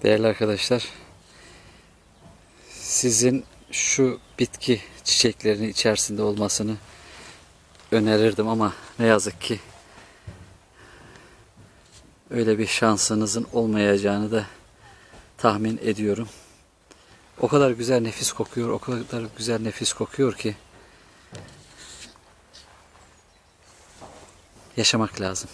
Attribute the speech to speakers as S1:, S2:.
S1: Değerli arkadaşlar, sizin şu bitki çiçeklerinin içerisinde olmasını önerirdim ama ne yazık ki öyle bir şansınızın olmayacağını da tahmin ediyorum. O kadar güzel nefis kokuyor, o kadar güzel nefis kokuyor ki yaşamak lazım.